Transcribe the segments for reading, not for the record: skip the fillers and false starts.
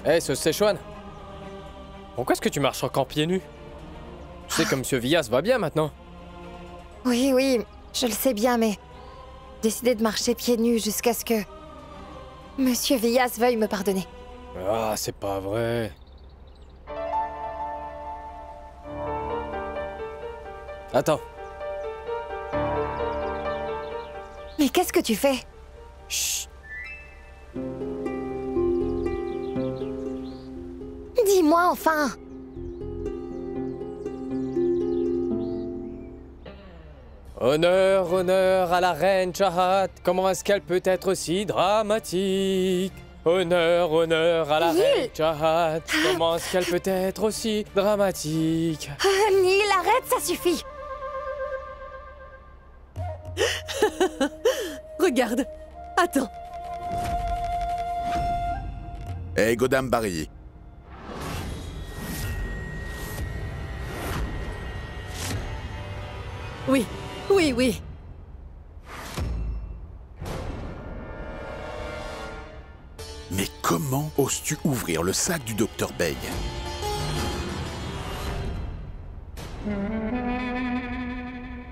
Hé, ce Szechuan, pourquoi est-ce que tu marches encore pieds nus? Tu sais que Monsieur Villas va bien maintenant. Oui, oui, je le sais bien, mais... Décider de marcher pieds nus jusqu'à ce que... Monsieur Villas veuille me pardonner. Ah, c'est pas vrai. Attends. Mais qu'est-ce que tu fais? Chut. Dis-moi enfin! Honneur, honneur à la reine Chahat. Comment est-ce qu'elle peut être aussi dramatique? Honneur, honneur à la reine Chahat. Comment est-ce qu'elle peut être aussi dramatique? Neil, arrête, ça suffit! Regarde. Attends. Hé, Godam Barry. Oui, oui, oui. Mais comment oses-tu ouvrir le sac du docteur Beg?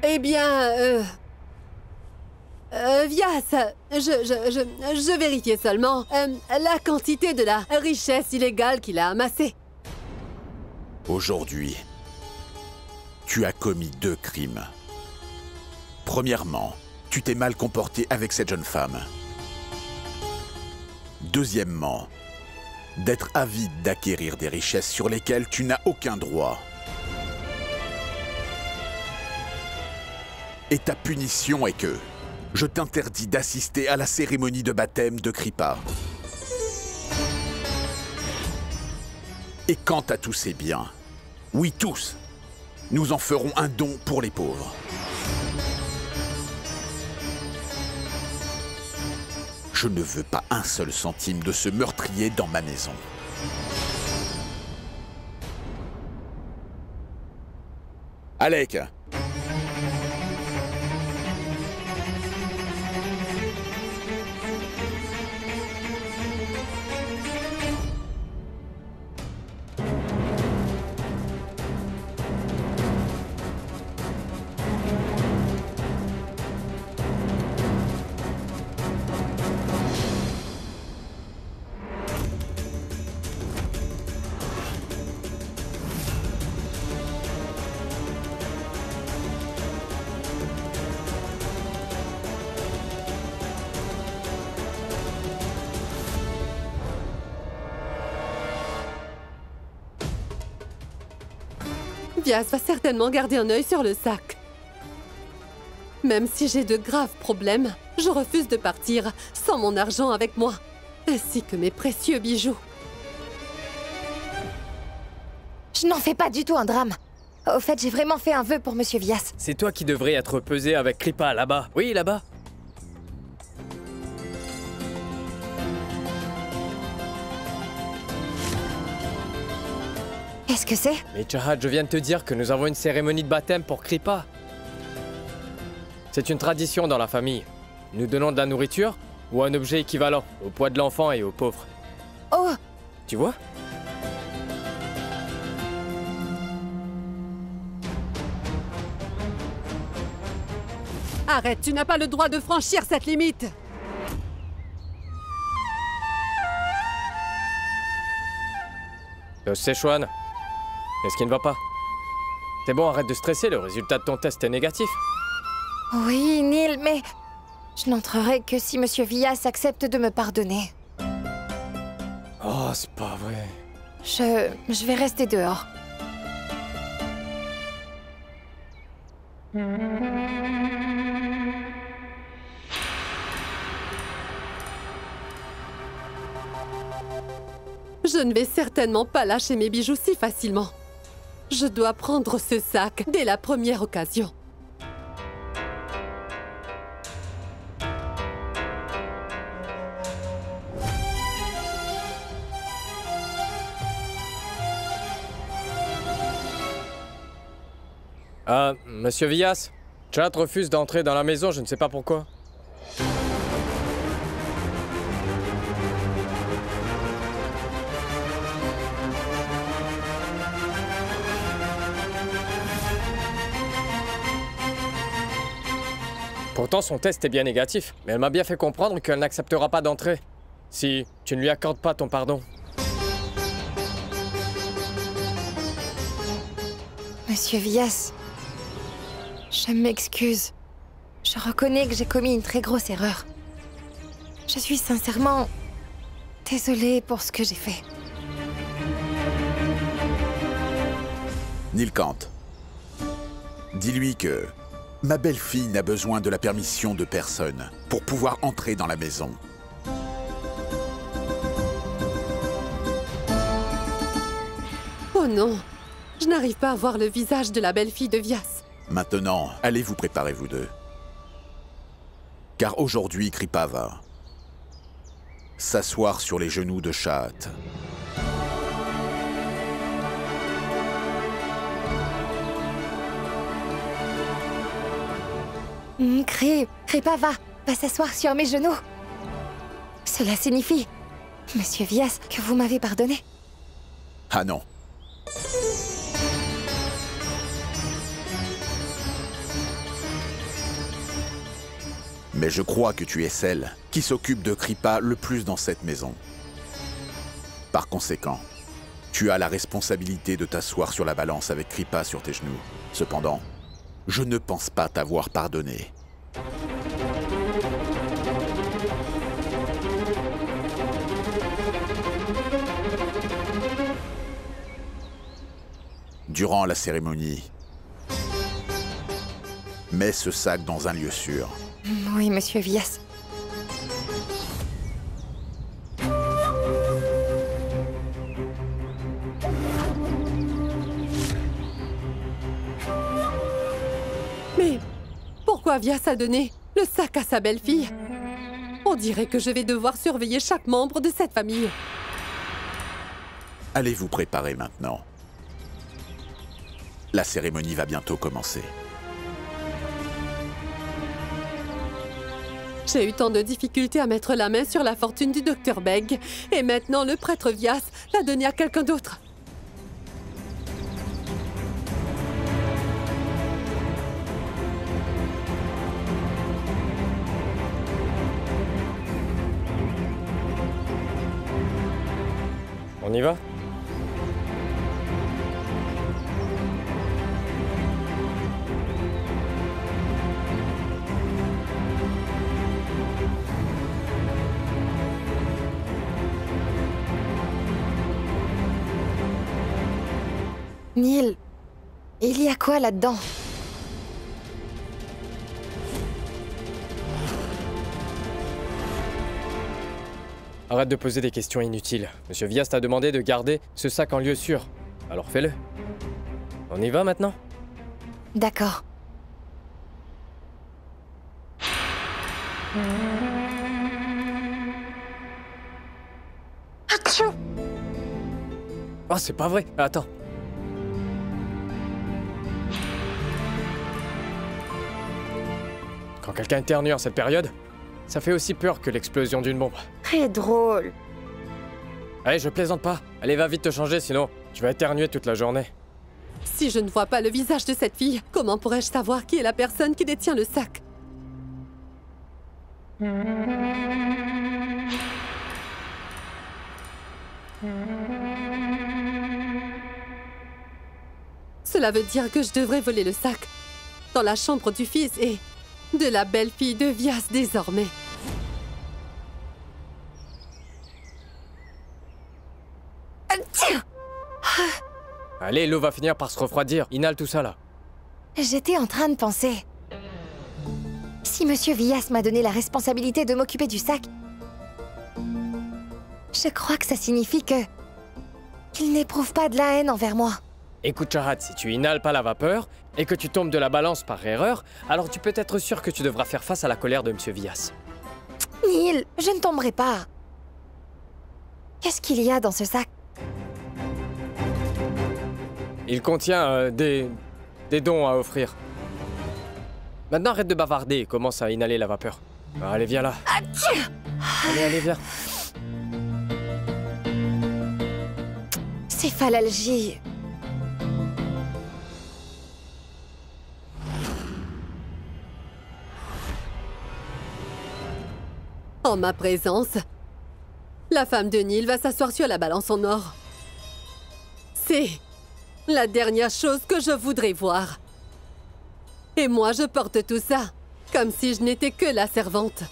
Eh bien, Vias, je vérifiais seulement la quantité de la richesse illégale qu'il a amassée. Aujourd'hui, tu as commis 2 crimes. Premièrement, tu t'es mal comporté avec cette jeune femme. Deuxièmement, d'être avide d'acquérir des richesses sur lesquelles tu n'as aucun droit. Et ta punition est que je t'interdis d'assister à la cérémonie de baptême de Kripa. Et quant à tous ces biens, oui tous, nous en ferons un don pour les pauvres. Je ne veux pas un seul centime de ce meurtrier dans ma maison. Alec! Vias va certainement garder un œil sur le sac. Même si j'ai de graves problèmes, je refuse de partir sans mon argent avec moi, ainsi que mes précieux bijoux. Je n'en fais pas du tout un drame. Au fait, j'ai vraiment fait un vœu pour Monsieur Villas. C'est toi qui devrais être pesé avec Kripa là-bas. Oui, là-bas. Qu'est-ce que c'est? Mais Chahat, je viens de te dire que nous avons une cérémonie de baptême pour Kripa. C'est une tradition dans la famille. Nous donnons de la nourriture ou un objet équivalent au poids de l'enfant et aux pauvres. Oh! Tu vois? Arrête, tu n'as pas le droit de franchir cette limite! Szechuan, qu'est-ce qui ne va pas? C'est bon, arrête de stresser, le résultat de ton test est négatif. Oui, Neil, mais... Je n'entrerai que si Monsieur Villas accepte de me pardonner. Oh, c'est pas vrai. Je vais rester dehors. Je ne vais certainement pas lâcher mes bijoux si facilement. Je dois prendre ce sac dès la première occasion. Ah, Monsieur Villas, Chahat refuse d'entrer dans la maison, je ne sais pas pourquoi. Pourtant, son test est bien négatif, mais elle m'a bien fait comprendre qu'elle n'acceptera pas d'entrer si tu ne lui accordes pas ton pardon. Monsieur Vyas, je m'excuse. Je reconnais que j'ai commis une très grosse erreur. Je suis sincèrement désolée pour ce que j'ai fait. Nilkant, dis-lui que ma belle-fille n'a besoin de la permission de personne pour pouvoir entrer dans la maison. Oh non, je n'arrive pas à voir le visage de la belle-fille de Vyas. Maintenant, allez vous préparer vous deux. Car aujourd'hui, Kripa va s'asseoir sur les genoux de Shahat. Kripa va s'asseoir sur mes genoux. Cela signifie, Monsieur Vyas, que vous m'avez pardonné. Ah non. Mais je crois que tu es celle qui s'occupe de Kripa le plus dans cette maison. Par conséquent, tu as la responsabilité de t'asseoir sur la balance avec Kripa sur tes genoux. Cependant, je ne pense pas t'avoir pardonné. Durant la cérémonie, mets ce sac dans un lieu sûr. Oui, Monsieur Vyas. Mais pourquoi Vyas a donné le sac à sa belle-fille? On dirait que je vais devoir surveiller chaque membre de cette famille. Allez vous préparer maintenant. La cérémonie va bientôt commencer. J'ai eu tant de difficultés à mettre la main sur la fortune du docteur Beg. Et maintenant, le prêtre Vyas l'a donnée à quelqu'un d'autre. On y va? Nil, il y a quoi là-dedans? Arrête de poser des questions inutiles. Monsieur Vyas t'a demandé de garder ce sac en lieu sûr. Alors fais-le. On y va maintenant? D'accord. Atchou! Oh, c'est pas vrai. Attends. Quand quelqu'un éternue en cette période, ça fait aussi peur que l'explosion d'une bombe. Très drôle. Allez, je plaisante pas. Allez, va vite te changer, sinon tu vas éternuer toute la journée. Si je ne vois pas le visage de cette fille, comment pourrais-je savoir qui est la personne qui détient le sac? Cela veut dire que je devrais voler le sac dans la chambre du fils et de la belle-fille de Vyas désormais. Allez, l'eau va finir par se refroidir. Inhale tout ça là. J'étais en train de penser. Si Monsieur Vyas m'a donné la responsabilité de m'occuper du sac, je crois que ça signifie que... qu'il n'éprouve pas de la haine envers moi. Écoute, Shahat, si tu inhales pas la vapeur et que tu tombes de la balance par erreur, alors tu peux être sûr que tu devras faire face à la colère de Monsieur Vyas. Nil, je ne tomberai pas. Qu'est-ce qu'il y a dans ce sac? Il contient des dons à offrir. Maintenant, arrête de bavarder et commence à inhaler la vapeur. Allez, viens là. Allez, viens. Céphalalgie. En ma présence, la femme de Nil va s'asseoir sur la balance en or. C'est la dernière chose que je voudrais voir. Et moi, je porte tout ça, comme si je n'étais que la servante.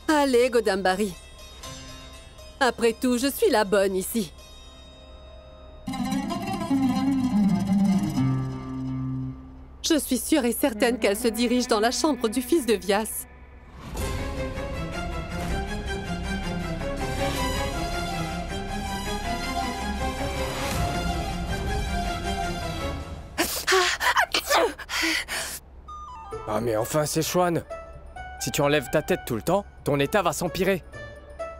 Allez, Godambari. Après tout, je suis la bonne ici. Je suis sûre et certaine qu'elle se dirige dans la chambre du fils de Vyas. Ah mais enfin, c'est Chouane. Si tu enlèves ta tête tout le temps, ton état va s'empirer.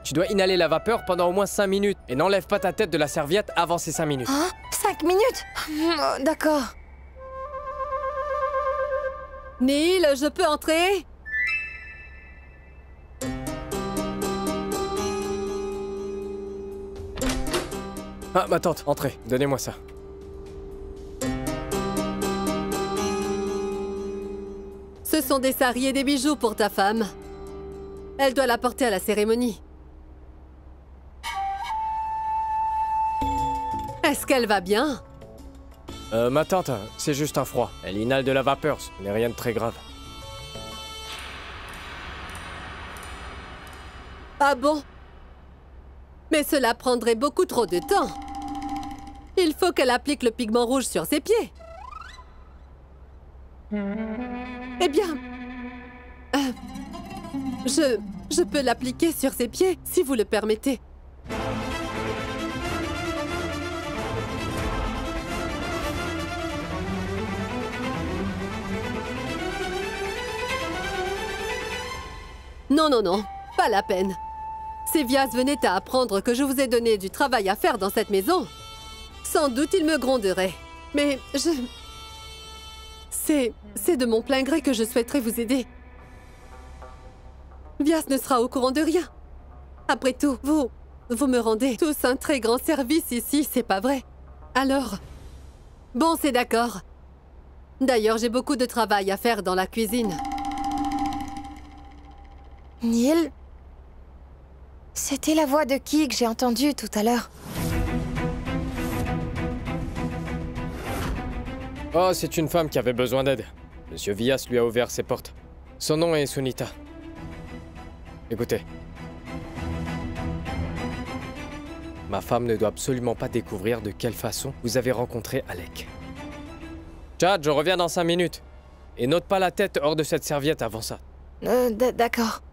Tu dois inhaler la vapeur pendant au moins 5 minutes. Et n'enlève pas ta tête de la serviette avant ces 5 minutes. Hein? 5 minutes? Oh, d'accord. Nil, je peux entrer? Ah, ma tante, entrez. Donnez-moi ça. Ce sont des saris et des bijoux pour ta femme. Elle doit la porter à la cérémonie. Est-ce qu'elle va bien? Ma tante, c'est juste un froid. Elle inhale de la vapeur, ce n'est rien de très grave. Ah bon? Mais cela prendrait beaucoup trop de temps. Il faut qu'elle applique le pigment rouge sur ses pieds. Eh bien, je peux l'appliquer sur ses pieds, si vous le permettez. Non, non, non, pas la peine. Si Vyas venait à apprendre que je vous ai donné du travail à faire dans cette maison, sans doute il me gronderait. Mais c'est de mon plein gré que je souhaiterais vous aider. Vyas ne sera au courant de rien. Après tout, vous me rendez tous un très grand service ici, c'est pas vrai? Alors, bon, c'est d'accord. D'ailleurs, j'ai beaucoup de travail à faire dans la cuisine. Nil? C'était la voix de qui que j'ai entendue tout à l'heure? Oh, c'est une femme qui avait besoin d'aide. Monsieur Vyas lui a ouvert ses portes. Son nom est Sunita. Écoutez. Ma femme ne doit absolument pas découvrir de quelle façon vous avez rencontré Alec. Chad, je reviens dans 5 minutes. Et note pas la tête hors de cette serviette avant ça. D'accord.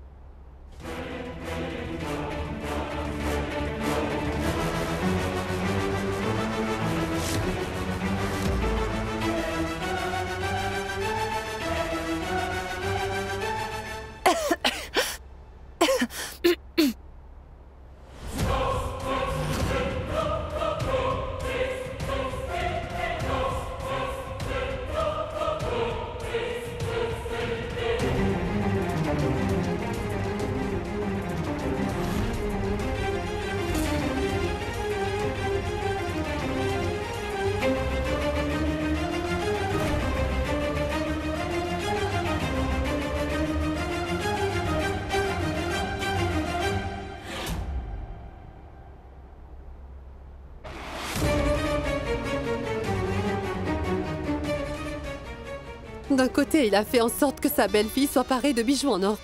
D'un côté, il a fait en sorte que sa belle-fille soit parée de bijoux en or.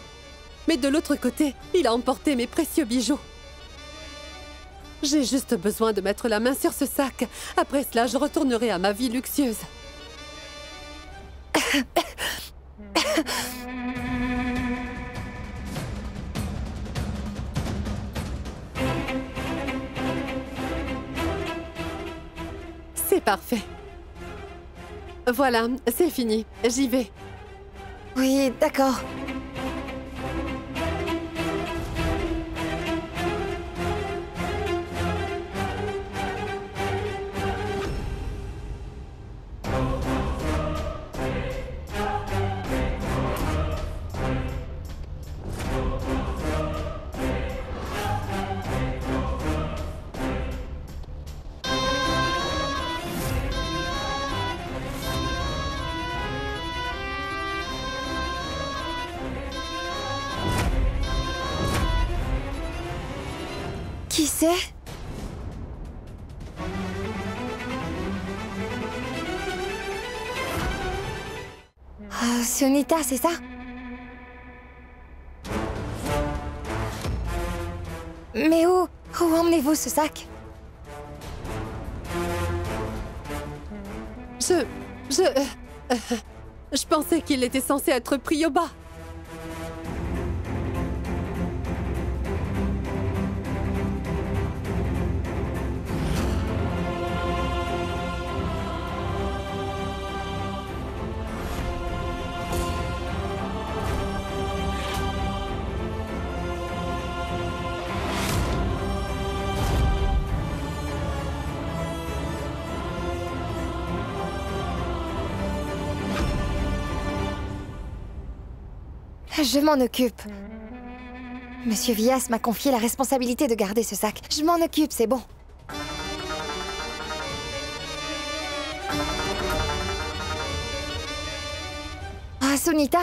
Mais de l'autre côté, il a emporté mes précieux bijoux. J'ai juste besoin de mettre la main sur ce sac. Après cela, je retournerai à ma vie luxueuse. C'est parfait. Voilà, c'est fini. J'y vais. Oui, d'accord. Qui c'est? Sunita, c'est ça? Mais où emmenez-vous ce sac? Je pensais qu'il était censé être pris au bas. Je m'en occupe. Monsieur Vyas m'a confié la responsabilité de garder ce sac. Je m'en occupe, c'est bon. Ah, Sunita,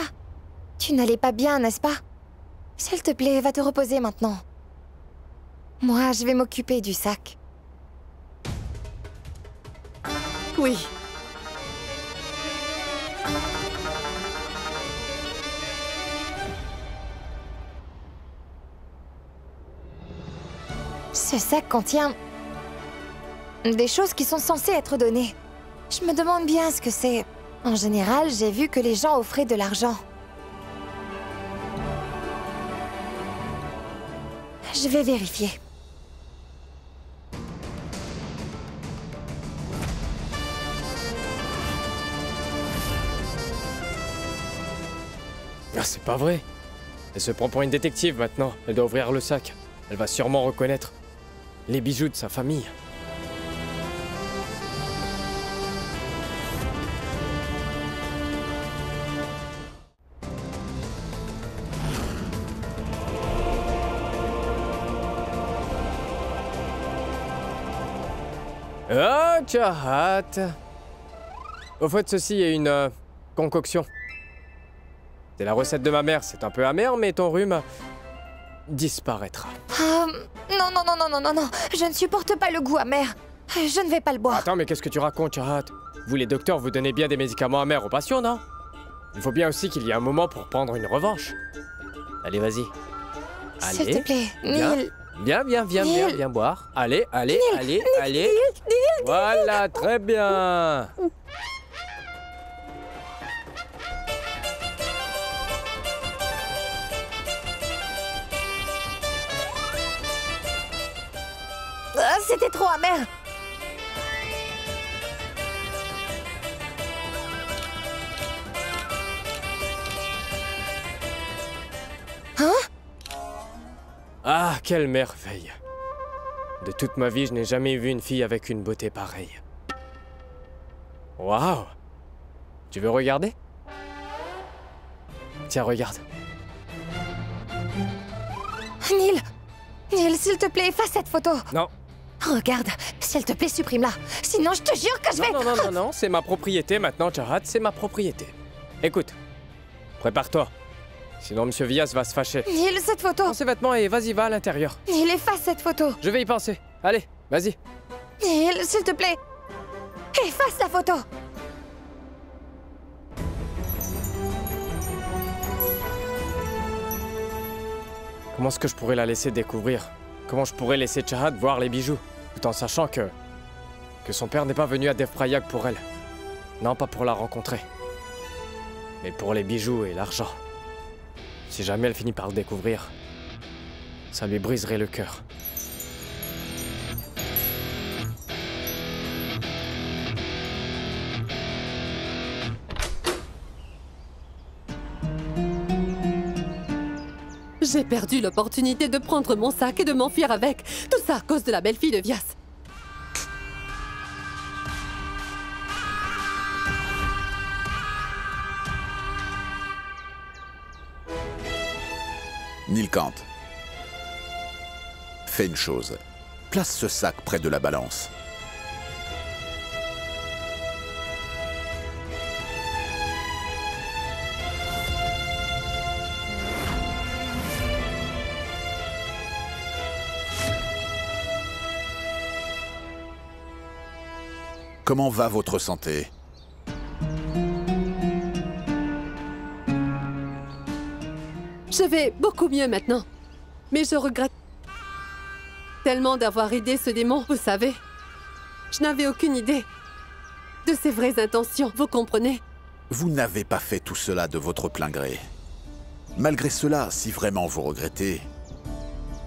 tu n'allais pas bien, n'est-ce pas? S'il te plaît, va te reposer maintenant. Moi, je vais m'occuper du sac. Oui. Ce sac contient des choses qui sont censées être données. Je me demande bien ce que c'est. En général, j'ai vu que les gens offraient de l'argent. Je vais vérifier. Ah, c'est pas vrai. Elle se prend pour une détective maintenant. Elle doit ouvrir le sac. Elle va sûrement reconnaître les bijoux de sa famille. Ah, Chahat. Au fait, ceci est une concoction. C'est la recette de ma mère. C'est un peu amer, mais ton rhume disparaîtra. Non, non, non, non, non, non, non. Je ne supporte pas le goût amer. Je ne vais pas le boire. Attends, mais qu'est-ce que tu racontes, Chahat? Vous, les docteurs, vous donnez bien des médicaments amers aux patients, non? Il faut bien aussi qu'il y ait un moment pour prendre une revanche. Allez, vas-y. S'il te Allez. plaît, Viens. Neil. Viens boire. Allez, allez, allez, allez. Voilà, très bien. C'était trop amer. Hein? Ah, quelle merveille. De toute ma vie, je n'ai jamais vu une fille avec une beauté pareille. Waouh. Tu veux regarder? Tiens, regarde. Neil, s'il te plaît, efface cette photo. Non. Regarde, s'il te plaît, supprime-la. Sinon, je te jure que je vais... Non, c'est ma propriété maintenant, Chahat, c'est ma propriété. Écoute, prépare-toi. Sinon, Monsieur Vyas va se fâcher. Neil, cette photo. Prends ses vêtements et vas-y, va à l'intérieur. Neil, efface cette photo. Je vais y penser. Allez, vas-y. Neil, s'il te plaît, efface la photo. Comment est-ce que je pourrais la laisser découvrir? Comment je pourrais laisser Chahat voir les bijoux, tout en sachant que son père n'est pas venu à Devprayag pour elle. Non, pas pour la rencontrer, mais pour les bijoux et l'argent. Si jamais elle finit par le découvrir, ça lui briserait le cœur. J'ai perdu l'opportunité de prendre mon sac et de m'enfuir avec. Tout ça à cause de la belle-fille de Vyas. Nilkant, fais une chose. Place ce sac près de la balance. Comment va votre santé? Je vais beaucoup mieux maintenant. Mais je regrette tellement d'avoir aidé ce démon, vous savez. Je n'avais aucune idée de ses vraies intentions, vous comprenez? Vous n'avez pas fait tout cela de votre plein gré. Malgré cela, si vraiment vous regrettez,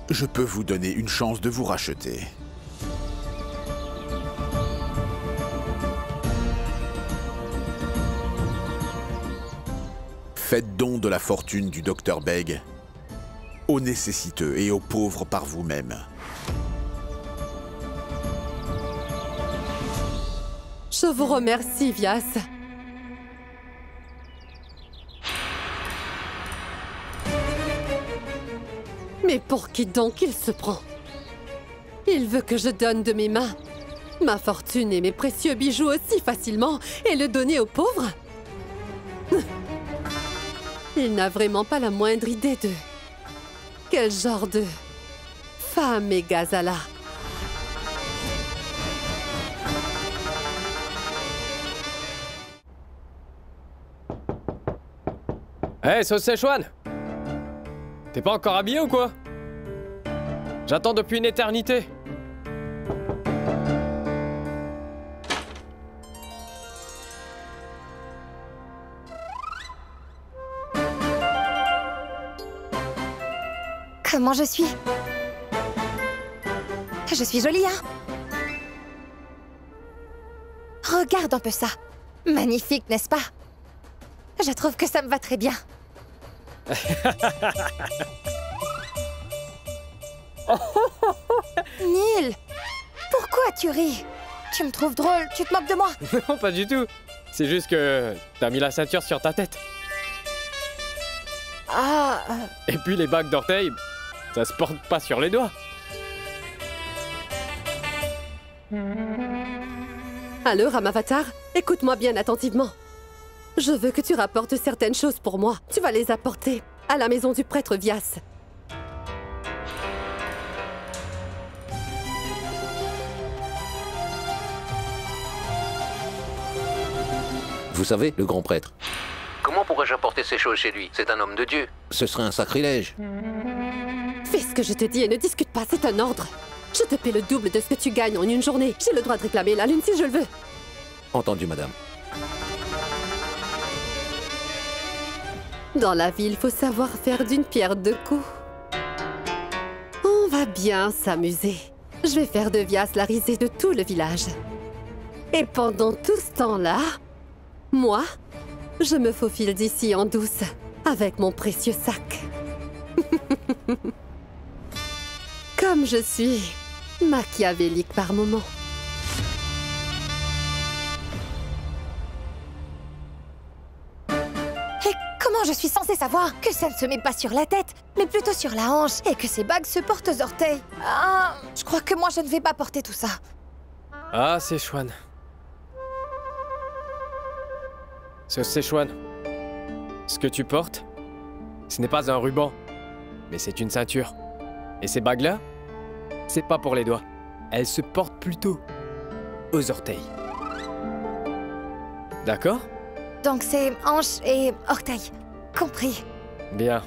je peux vous donner une chance de vous racheter. Faites don de la fortune du Dr Beg aux nécessiteux et aux pauvres par vous-même. Je vous remercie, Vyas. Mais pour qui donc il se prend? Il veut que je donne de mes mains ma fortune et mes précieux bijoux aussi facilement et le donner aux pauvres? Il n'a vraiment pas la moindre idée de quel genre de femme est Ghazala. Hé, sauce Szechuan! T'es pas encore habillé ou quoi? J'attends depuis une éternité. Comment je suis? Je suis jolie, hein? Regarde un peu ça. Magnifique, n'est-ce pas? Je trouve que ça me va très bien. Neil, pourquoi tu ris? Tu me trouves drôle, tu te moques de moi. Non, pas du tout. C'est juste que t'as mis la ceinture sur ta tête. Ah... Et puis les bagues d'orteils, ça se porte pas sur les doigts. Alors, Ramavatar, écoute-moi bien attentivement. Je veux que tu rapportes certaines choses pour moi. Tu vas les apporter à la maison du prêtre Vyas. Vous savez, le grand prêtre. Comment pourrais-je apporter ces choses chez lui? C'est un homme de Dieu. Ce serait un sacrilège. Fais ce que je te dis et ne discute pas, c'est un ordre. Je te paie le double de ce que tu gagnes en une journée. J'ai le droit de réclamer la lune si je le veux. Entendu, madame. Dans la vie, il faut savoir faire d'une pierre deux coups. On va bien s'amuser. Je vais faire de Vyas la risée de tout le village. Et pendant tout ce temps-là, moi, je me faufile d'ici en douce, avec mon précieux sac. Comme je suis machiavélique par moments. Et comment je suis censée savoir que ça ne se met pas sur la tête, mais plutôt sur la hanche, et que ces bagues se portent aux orteils? Ah, je crois que moi je ne vais pas porter tout ça. Ah, Szechuan. Sauce Szechuan. Ce que tu portes, ce n'est pas un ruban, mais c'est une ceinture. Et ces bagues-là, c'est pas pour les doigts. Elles se portent plutôt aux orteils. D'accord? Donc c'est hanche et orteil. Compris. Bien.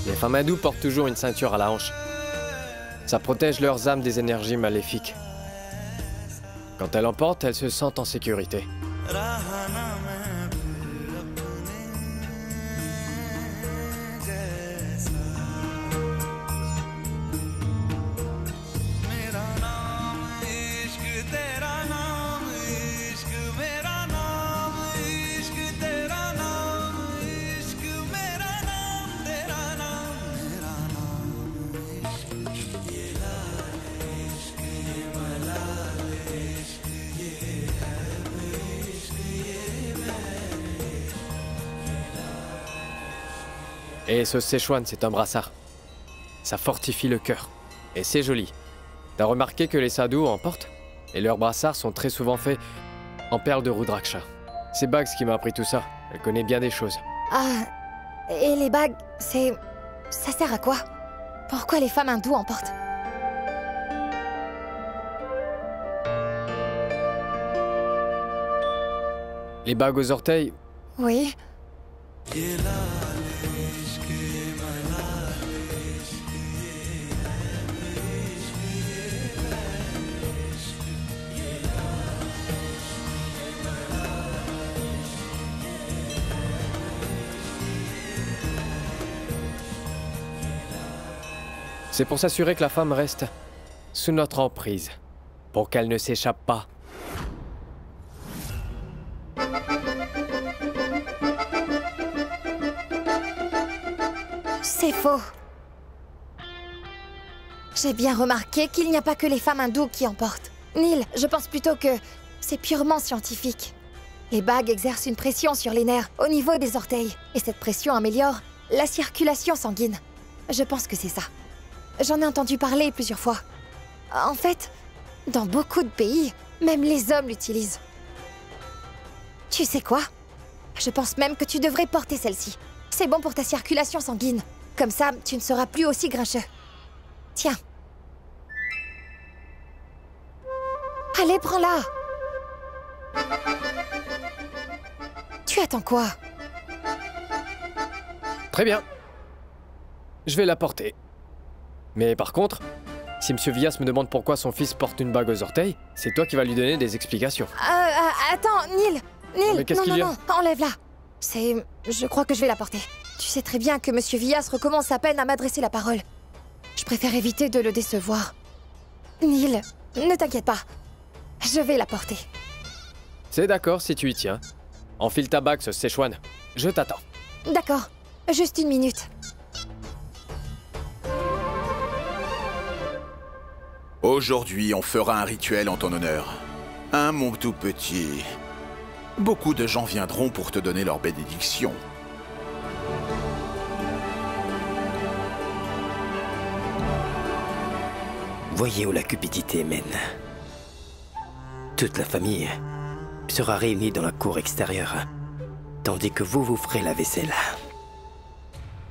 Les femmes hindoues portent toujours une ceinture à la hanche. Ça protège leurs âmes des énergies maléfiques. Quand elles en portent, elles se sentent en sécurité. Et ce Szechuan, c'est un brassard. Ça fortifie le cœur. Et c'est joli. T'as remarqué que les sadhus en portent? Et leurs brassards sont très souvent faits en perles de Rudraksha. C'est Bags qui m'a appris tout ça. Elle connaît bien des choses. Ah, et les bagues, c'est... ça sert à quoi? Pourquoi les femmes hindoues en portent? Les bagues aux orteils, Oui. c'est pour s'assurer que la femme reste sous notre emprise, pour qu'elle ne s'échappe pas. C'est faux. J'ai bien remarqué qu'il n'y a pas que les femmes hindoues qui en portent. Neil, je pense plutôt que c'est purement scientifique. Les bagues exercent une pression sur les nerfs au niveau des orteils, et cette pression améliore la circulation sanguine. Je pense que c'est ça. J'en ai entendu parler plusieurs fois. En fait, dans beaucoup de pays, même les hommes l'utilisent. Tu sais quoi? Je pense même que tu devrais porter celle-ci. C'est bon pour ta circulation sanguine. Comme ça, tu ne seras plus aussi grincheux. Tiens. Allez, prends-la. Tu attends quoi? Très bien. Je vais la porter. Mais par contre, si M. Vyas me demande pourquoi son fils porte une bague aux orteils, c'est toi qui vas lui donner des explications. Attends, Neil. Mais qu'est-ce qu'il y a? Non, enlève-la. Je crois que je vais la porter. Tu sais très bien que M. Vyas recommence à peine à m'adresser la parole. Je préfère éviter de le décevoir. Neil, ne t'inquiète pas. Je vais la porter. C'est d'accord si tu y tiens. Enfile ta bague, ce Szechuan. Je t'attends. D'accord. Juste une minute. Aujourd'hui, on fera un rituel en ton honneur. Hein, mon tout petit? Beaucoup de gens viendront pour te donner leur bénédiction. Voyez où la cupidité mène. Toute la famille sera réunie dans la cour extérieure, tandis que vous ferez la vaisselle.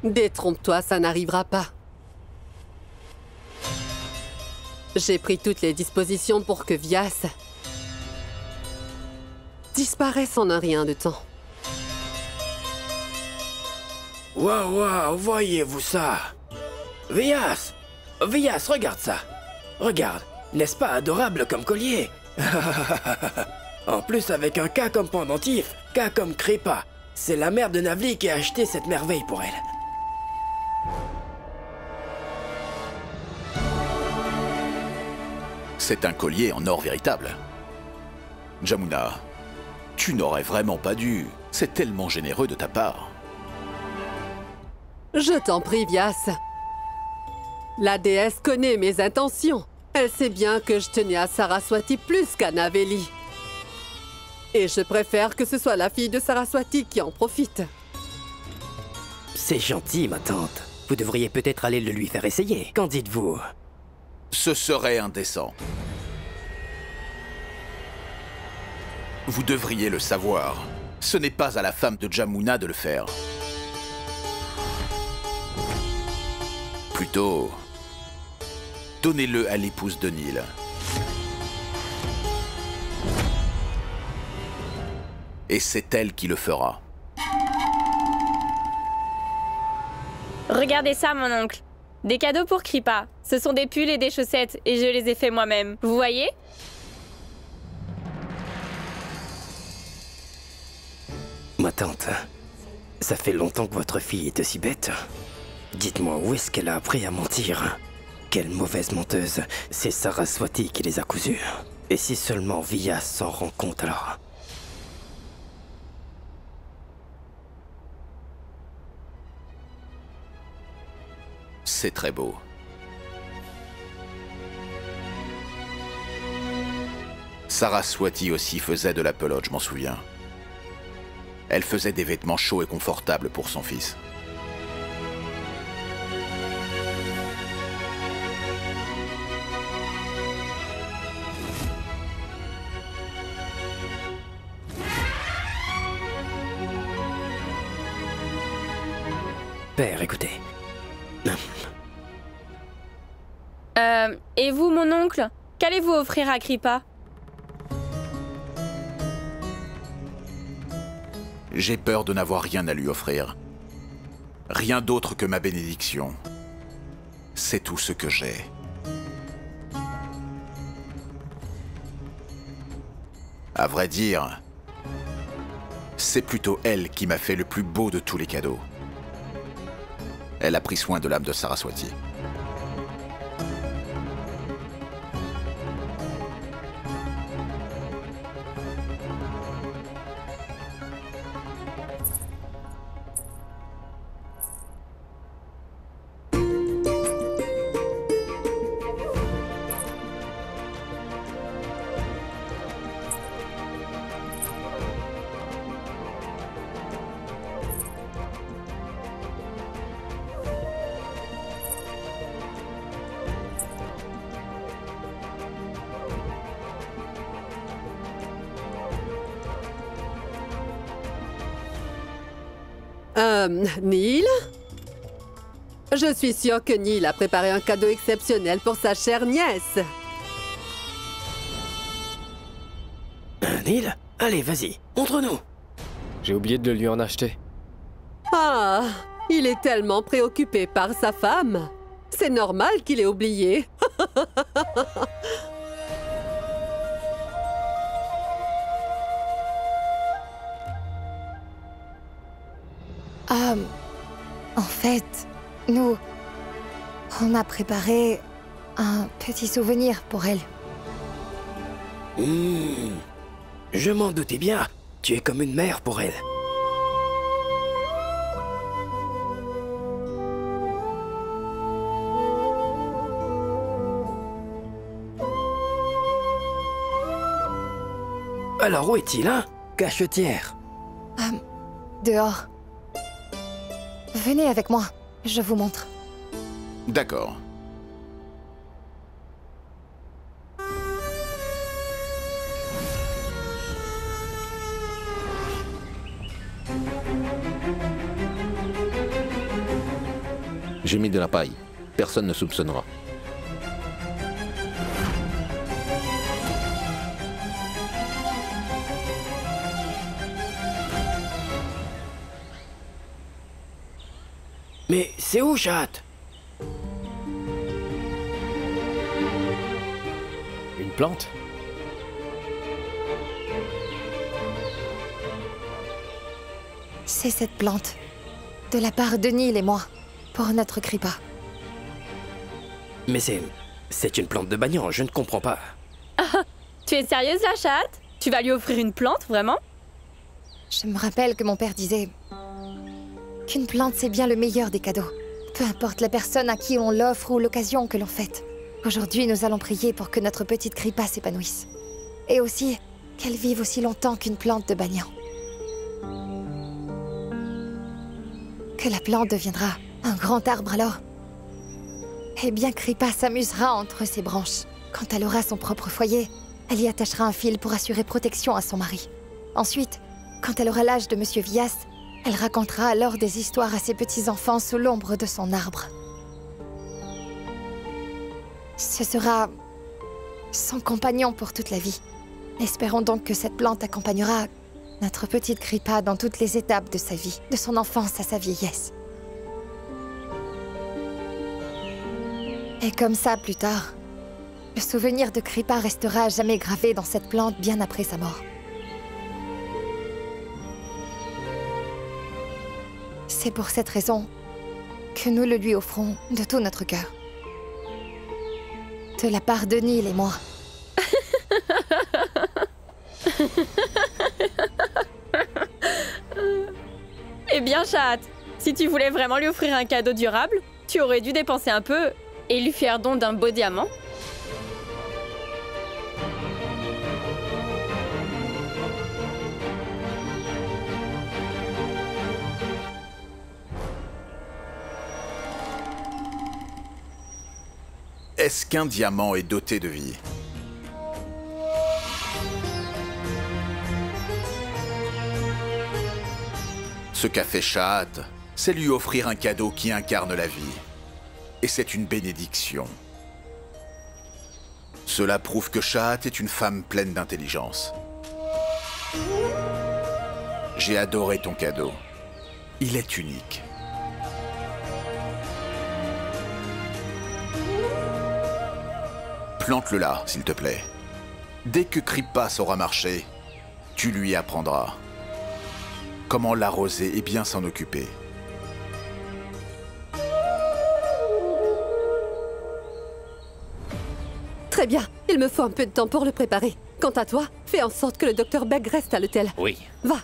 Détrompe-toi, ça n'arrivera pas. J'ai pris toutes les dispositions pour que Vyas disparaisse en un rien de temps. Waouh, voyez-vous ça? Vyas, regarde ça. Regarde, n'est-ce pas adorable comme collier? En plus avec un K comme pendentif, K comme Kripa. C'est la mère de Navli qui a acheté cette merveille pour elle. C'est un collier en or véritable. Jamuna, tu n'aurais vraiment pas dû. C'est tellement généreux de ta part. Je t'en prie, Vyas. La déesse connaît mes intentions. Elle sait bien que je tenais à Saraswati plus qu'à Naveli. Et je préfère que ce soit la fille de Saraswati qui en profite. C'est gentil, ma tante. Vous devriez peut-être aller le lui faire essayer. Qu'en dites-vous? Ce serait indécent. Vous devriez le savoir. Ce n'est pas à la femme de Jamuna de le faire. Plutôt, donnez-le à l'épouse de Neil. Et c'est elle qui le fera. Regardez ça, mon oncle. Des cadeaux pour Kripa. Ce sont des pulls et des chaussettes, et je les ai faits moi-même. Vous voyez? Ma tante, ça fait longtemps que votre fille est aussi bête. Dites-moi, où est-ce qu'elle a appris à mentir? Quelle mauvaise menteuse. C'est Saraswati qui les a cousus. Et si seulement Vyas s'en rend compte alors? C'est très beau. Saraswati aussi faisait de la pelote, je m'en souviens. Elle faisait des vêtements chauds et confortables pour son fils. Père, écoutez. Et vous, mon oncle, qu'allez-vous offrir à Kripa? J'ai peur de n'avoir rien à lui offrir. Rien d'autre que ma bénédiction. C'est tout ce que j'ai. À vrai dire, c'est plutôt elle qui m'a fait le plus beau de tous les cadeaux. Elle a pris soin de l'âme de Saraswati. Neil? Je suis sûre que Neil a préparé un cadeau exceptionnel pour sa chère nièce. Neil, allez, vas-y, montre-nous. J'ai oublié de lui en acheter. Ah, il est tellement préoccupé par sa femme. C'est normal qu'il ait oublié. En fait, nous, on a préparé un petit souvenir pour elle. Je m'en doutais bien. Tu es comme une mère pour elle. Alors où est-il, hein? Cachetière. Dehors. Venez avec moi, je vous montre. D'accord. J'ai mis de la paille. Personne ne soupçonnera. Mais c'est où, Chat? Une plante? C'est cette plante. De la part de Neil et moi. Pour notre Kripa. Mais c'est une plante de banyan, je ne comprends pas. Tu es sérieuse, la chatte? Tu vas lui offrir une plante, vraiment? Je me rappelle que mon père disait qu'une plante, c'est bien le meilleur des cadeaux. Peu importe la personne à qui on l'offre ou l'occasion que l'on fête. Aujourd'hui, nous allons prier pour que notre petite Kripa s'épanouisse. Et aussi, qu'elle vive aussi longtemps qu'une plante de banyan. Que la plante deviendra un grand arbre alors. Eh bien, Kripa s'amusera entre ses branches. Quand elle aura son propre foyer, elle y attachera un fil pour assurer protection à son mari. Ensuite, quand elle aura l'âge de Monsieur Vyas, elle racontera alors des histoires à ses petits-enfants sous l'ombre de son arbre. Ce sera son compagnon pour toute la vie. Espérons donc que cette plante accompagnera notre petite Kripa dans toutes les étapes de sa vie, de son enfance à sa vieillesse. Et comme ça, plus tard, le souvenir de Kripa restera à jamais gravé dans cette plante bien après sa mort. C'est pour cette raison que nous le lui offrons de tout notre cœur. De la part de Neil et moi. Eh bien, Chat, si tu voulais vraiment lui offrir un cadeau durable, tu aurais dû dépenser un peu et lui faire don d'un beau diamant. Est-ce qu'un diamant est doté de vie? Ce qu'a fait Shahat c'est lui offrir un cadeau qui incarne la vie. Et c'est une bénédiction. Cela prouve que Shahat est une femme pleine d'intelligence. J'ai adoré ton cadeau. Il est unique. Plante-le là, s'il te plaît. Dès que Kripa saura marcher, tu lui apprendras comment l'arroser et bien s'en occuper. Très bien, il me faut un peu de temps pour le préparer. Quant à toi, fais en sorte que le docteur Begg reste à l'hôtel. Oui. Va.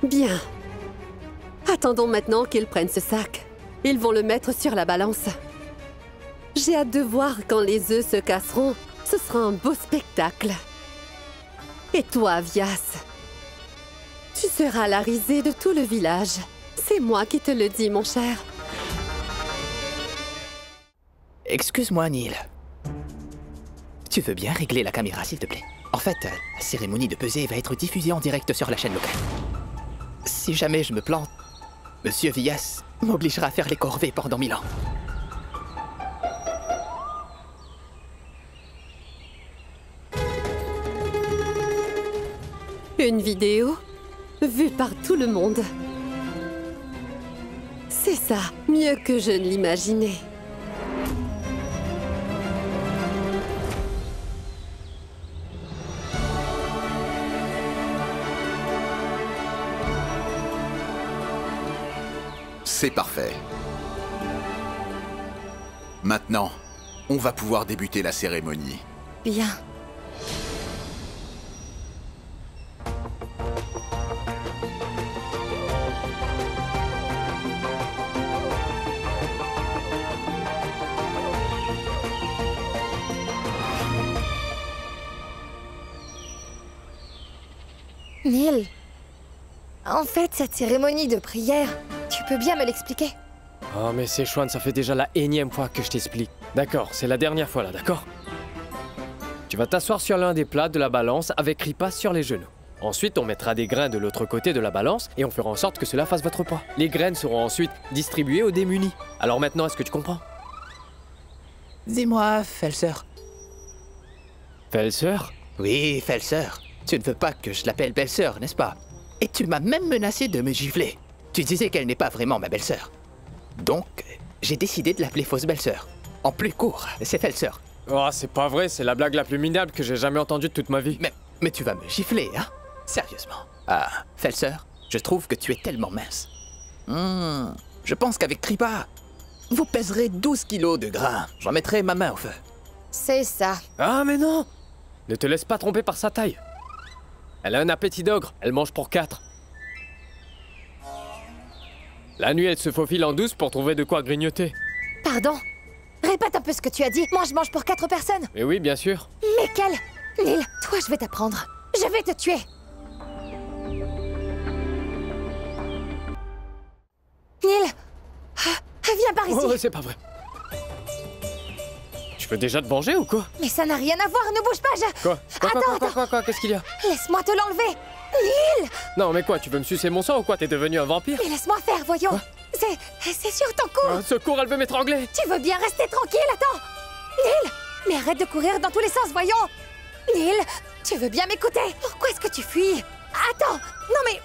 Bien. Attendons maintenant qu'ils prennent ce sac. Ils vont le mettre sur la balance. J'ai hâte de voir quand les œufs se casseront. Ce sera un beau spectacle. Et toi, Vyas, tu seras la risée de tout le village. C'est moi qui te le dis, mon cher. Excuse-moi, Neil. Tu veux bien régler la caméra, s'il te plaît? En fait, la cérémonie de pesée va être diffusée en direct sur la chaîne locale. Si jamais je me plante, Monsieur Vyas m'obligera à faire les corvées pendant 1000 ans. Une vidéo vue par tout le monde. C'est ça, mieux que je ne l'imaginais. C'est parfait. Maintenant, on va pouvoir débuter la cérémonie. Bien. Neil, en fait, cette cérémonie de prière, tu peux bien me l'expliquer? Oh mais Sichuan, ça fait déjà la énième fois que je t'explique. D'accord, c'est la dernière fois là, d'accord? Tu vas t'asseoir sur l'un des plats de la balance avec Kripa sur les genoux. Ensuite, on mettra des grains de l'autre côté de la balance et on fera en sorte que cela fasse votre poids. Les graines seront ensuite distribuées aux démunis. Alors maintenant, est-ce que tu comprends? Dis-moi, Felser. Felser? Oui, Felser. Tu ne veux pas que je l'appelle belle-sœur, n'est-ce pas? Et tu m'as même menacé de me gifler. Tu disais qu'elle n'est pas vraiment ma belle-sœur. Donc, j'ai décidé de l'appeler fausse belle-sœur. En plus court, c'est Felser. Oh, c'est pas vrai, c'est la blague la plus minable que j'ai jamais entendue de toute ma vie. Mais tu vas me gifler, hein? Sérieusement. Ah, Felser, je trouve que tu es tellement mince. Je pense qu'avec Kripa, vous pèserez 12 kilos de grains. J'en mettrai ma main au feu. C'est ça. Ah mais non! Ne te laisse pas tromper par sa taille. Elle a un appétit d'ogre, elle mange pour 4. La nuit, elle se faufile en douce pour trouver de quoi grignoter. Pardon? Répète un peu ce que tu as dit. Moi, je mange pour 4 personnes. Mais oui, bien sûr. Mais quel... Neil, toi, je vais t'apprendre. Je vais te tuer. Neil, viens par ici. Oh, c'est pas vrai. Tu veux déjà te venger ou quoi? Mais ça n'a rien à voir, ne bouge pas, Quoi? Qu'est-ce qu'il y a? Laisse-moi te l'enlever. Neil! Non, mais quoi, tu veux me sucer mon sang ou quoi? T'es devenu un vampire? Mais laisse-moi faire, voyons. Quoi? C'est sur ton cou. Secours, elle veut m'étrangler. Tu veux bien rester tranquille, attends. Neil! Mais arrête de courir dans tous les sens, voyons. Neil, tu veux bien m'écouter? Pourquoi est-ce que tu fuis? Attends. Non mais...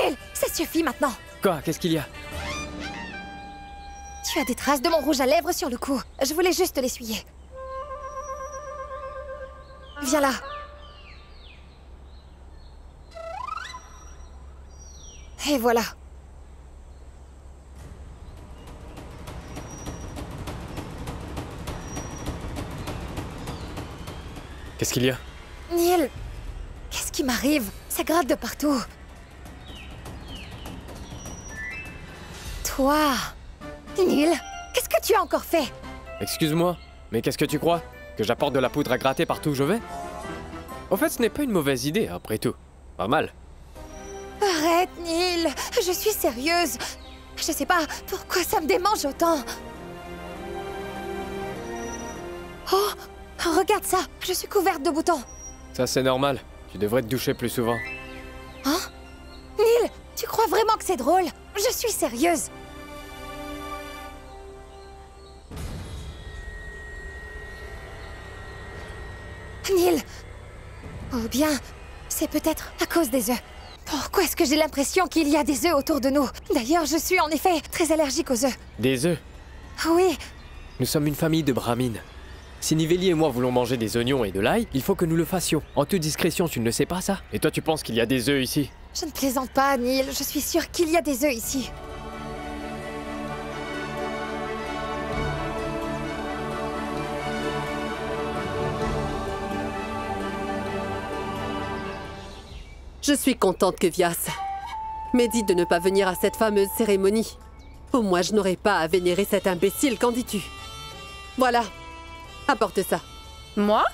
Neil, ça suffit maintenant. Quoi? Qu'est-ce qu'il y a? Tu as des traces de mon rouge à lèvres sur le cou. Je voulais juste l'essuyer. Viens là. Et voilà. Qu'est-ce qu'il y a? Neil, qu'est-ce qui m'arrive? Ça gratte de partout. Toi, Neil, qu'est-ce que tu as encore fait? Excuse-moi, mais qu'est-ce que tu crois? Que j'apporte de la poudre à gratter partout où je vais? En fait, ce n'est pas une mauvaise idée, après tout. Pas mal. Arrête, Neil, je suis sérieuse. Je sais pas pourquoi ça me démange autant. Oh, regarde ça, je suis couverte de boutons. Ça, c'est normal. Tu devrais te doucher plus souvent. Hein? Neil, tu crois vraiment que c'est drôle? Je suis sérieuse. Neil. Ou bien, c'est peut-être à cause des œufs. Pourquoi est-ce que j'ai l'impression qu'il y a des œufs autour de nous? D'ailleurs, je suis en effet très allergique aux œufs. Des œufs? Oui. Nous sommes une famille de brahmines. Si Niveli et moi voulons manger des oignons et de l'ail, il faut que nous le fassions. En toute discrétion, tu ne le sais pas, ça? Et toi, tu penses qu'il y a des œufs ici? Je ne plaisante pas, Neil. Je suis sûre qu'il y a des œufs ici. Je suis contente que Vias m'ait dit de ne pas venir à cette fameuse cérémonie. Au moins, je n'aurais pas à vénérer cet imbécile, qu'en dis-tu? Voilà, apporte ça. Moi?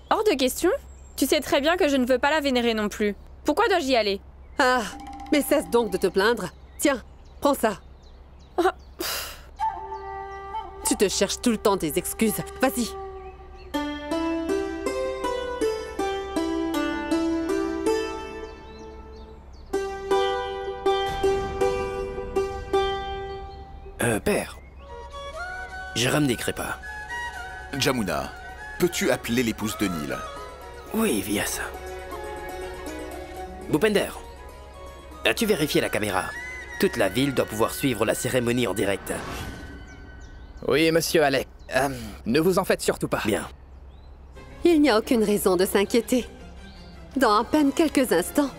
Hors de question. Tu sais très bien que je ne veux pas la vénérer non plus. Pourquoi dois-je y aller? Ah, mais cesse donc de te plaindre. Tiens, prends ça. Ah. Tu te cherches tout le temps des excuses. Vas-y. Père. Je rame des crépas. Jamuna, peux-tu appeler l'épouse de Neil? Oui, Vias. Bhupender, as-tu vérifié la caméra? Toute la ville doit pouvoir suivre la cérémonie en direct. Oui, monsieur Alec. Ne vous en faites surtout pas. Bien. Il n'y a aucune raison de s'inquiéter. Dans à peine quelques instants,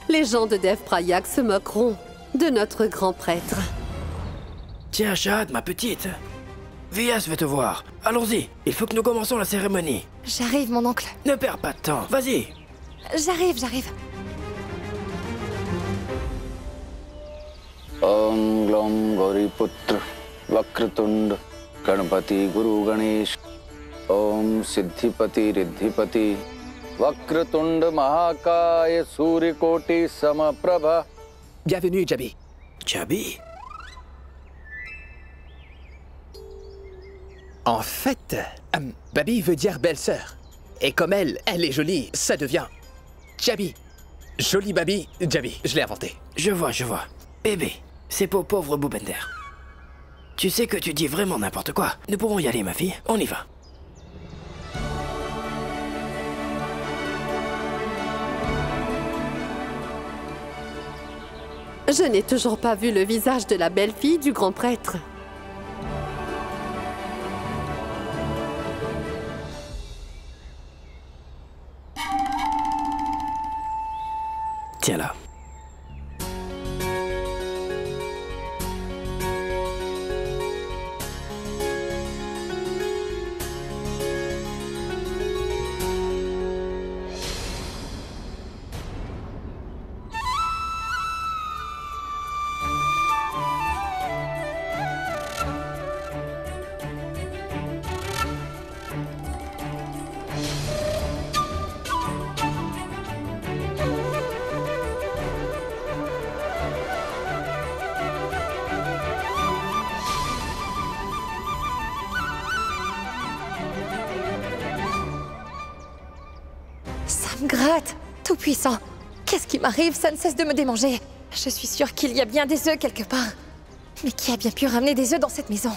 les gens de Dev Prayak se moqueront de notre grand prêtre. Tiens, Shahad, ma petite. Vias veut te voir. Allons-y, il faut que nous commençons la cérémonie. J'arrive, mon oncle. Ne perds pas de temps, vas-y. J'arrive. Om Glom Gauriputra Vakratund Ganapati Guru Ganesh Om Siddhipati Riddhipati Vakratund Mahakaya Surikoti Samaprabha. Bienvenue, Jabi. Jabi? En fait, Babi veut dire belle-sœur. Et comme elle est jolie, ça devient Jabi. Jolie Babi, Jabi. Je l'ai inventé. Je vois. Bébé, c'est pour pauvre Bhupender. Tu sais que tu dis vraiment n'importe quoi. Nous pouvons y aller, ma fille. On y va. Je n'ai toujours pas vu le visage de la belle-fille du grand prêtre. Tiens là. Gratte, tout puissant. Qu'est-ce qui m'arrive? Ça ne cesse de me démanger. Je suis sûre qu'il y a bien des œufs quelque part. Mais qui a bien pu ramener des œufs dans cette maison?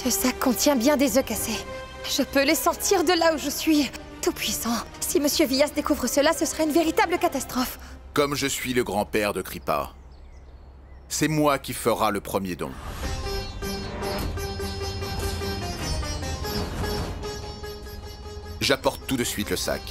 Ce sac contient bien des œufs cassés. Je peux les sentir de là où je suis. Tout puissant. Si Monsieur Vias découvre cela, ce sera une véritable catastrophe. Comme je suis le grand-père de Kripa, c'est moi qui fera le premier don. J'apporte tout de suite le sac.